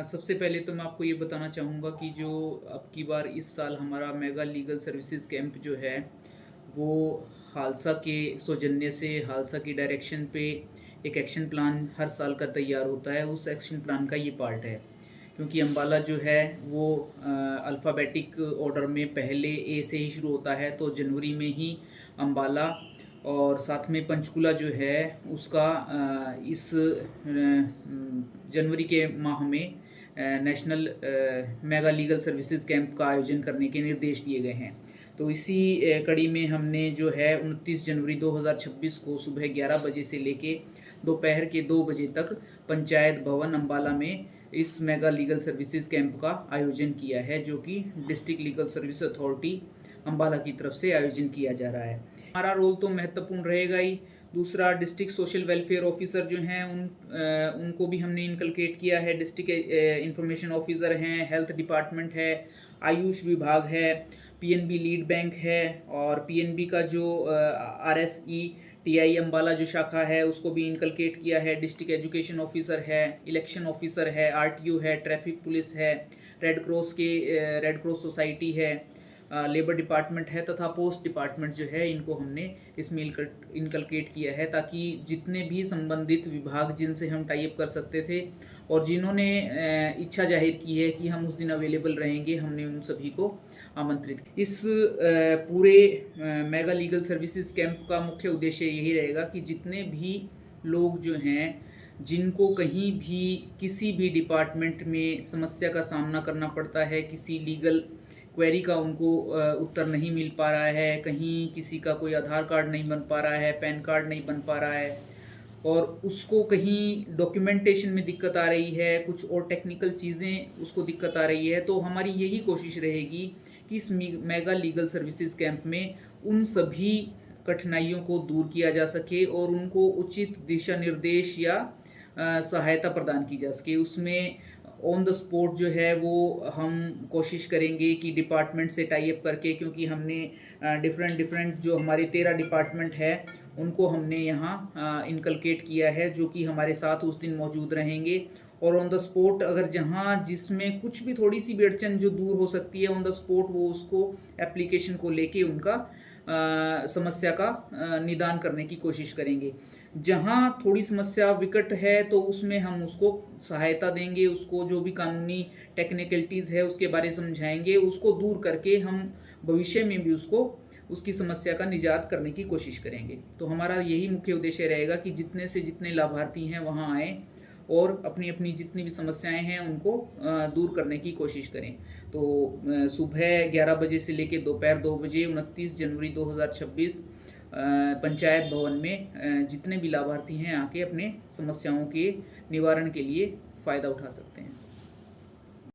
सबसे पहले तो मैं आपको ये बताना चाहूँगा कि जो अब की बार इस साल हमारा मेगा लीगल सर्विसेज कैंप जो है वो हालसा के सौजन्य से हालसा की डायरेक्शन पे एक एक्शन प्लान हर साल का तैयार होता है। उस एक्शन प्लान का ये पार्ट है, क्योंकि अम्बाला जो है वो अल्फ़ाबेटिक ऑर्डर में पहले ए से ही शुरू होता है, तो जनवरी में ही अम्बाला और साथ में पंचकुला जो है उसका इस जनवरी के माह में national mega legal services camp का आयोजन करने के निर्देश दिए गए हैं। तो इसी कड़ी में हमने जो है 29 जनवरी 2026 को सुबह 11 बजे से लेके दोपहर के 2 बजे तक पंचायत भवन अम्बाला में इस मेगा लीगल सर्विसेज कैंप का आयोजन किया है, जो कि district legal service authority Ambala की तरफ से आयोजन किया जा रहा है। हमारा रोल तो महत्वपूर्ण रहेगा ही। दूसरा, डिस्ट्रिक्ट सोशल वेलफेयर ऑफिसर जो हैं उनको भी हमने इनकलकेट किया है। डिस्ट्रिक्ट इंफॉर्मेशन ऑफिसर हैं, हेल्थ डिपार्टमेंट है, आयुष विभाग है, पीएनबी लीड बैंक है और पीएनबी का जो आरएसई टीआई अम्बाला जो शाखा है उसको भी इनकलकेट किया है। डिस्ट्रिक्ट एजुकेशन ऑफिसर है, इलेक्शन ऑफिसर है, आरटीओ है, ट्रैफिक पुलिस है, रेड क्रॉस सोसाइटी है, लेबर डिपार्टमेंट है तथा पोस्ट डिपार्टमेंट जो है, इनको हमने इसमें इनकलकेट किया है, ताकि जितने भी संबंधित विभाग जिनसे हम टाई अप कर सकते थे और जिन्होंने इच्छा जाहिर की है कि हम उस दिन अवेलेबल रहेंगे, हमने उन सभी को आमंत्रित। इस पूरे मेगा लीगल सर्विसेज कैंप का मुख्य उद्देश्य यही रहेगा कि जितने भी लोग जो हैं जिनको कहीं भी किसी भी डिपार्टमेंट में समस्या का सामना करना पड़ता है, किसी लीगल क्वेरी का उनको उत्तर नहीं मिल पा रहा है, कहीं किसी का कोई आधार कार्ड नहीं बन पा रहा है, पैन कार्ड नहीं बन पा रहा है और उसको कहीं डॉक्यूमेंटेशन में दिक्कत आ रही है, कुछ और टेक्निकल चीज़ें उसको दिक्कत आ रही है, तो हमारी यही कोशिश रहेगी कि इस मेगा लीगल सर्विसेज कैंप में उन सभी कठिनाइयों को दूर किया जा सके और उनको उचित दिशा निर्देश या सहायता प्रदान की जा सके। उसमें ऑन द स्पॉट जो है वो हम कोशिश करेंगे कि डिपार्टमेंट से टाई अप करके, क्योंकि हमने डिफरेंट जो हमारे 13 डिपार्टमेंट है उनको हमने यहाँ इनकलकेट किया है, जो कि हमारे साथ उस दिन मौजूद रहेंगे और ऑन द स्पॉट अगर जहाँ जिसमें कुछ भी थोड़ी सी बेड़चन जो दूर हो सकती है, ऑन द स्पॉट वो उसको एप्लीकेशन को लेके उनका समस्या का निदान करने की कोशिश करेंगे। जहाँ थोड़ी समस्या विकट है तो उसमें हम उसको सहायता देंगे, उसको जो भी कानूनी टेक्निकलिटीज़ है उसके बारे में समझाएंगे, उसको दूर करके हम भविष्य में भी उसकी समस्या का निजात करने की कोशिश करेंगे। तो हमारा यही मुख्य उद्देश्य रहेगा कि जितने से जितने लाभार्थी हैं वहाँ आएँ और अपनी अपनी जितनी भी समस्याएं हैं उनको दूर करने की कोशिश करें। तो सुबह 11 बजे से लेकर दोपहर 2 बजे 29 जनवरी 2026 पंचायत भवन में जितने भी लाभार्थी हैं आके अपने समस्याओं के निवारण के लिए फ़ायदा उठा सकते हैं।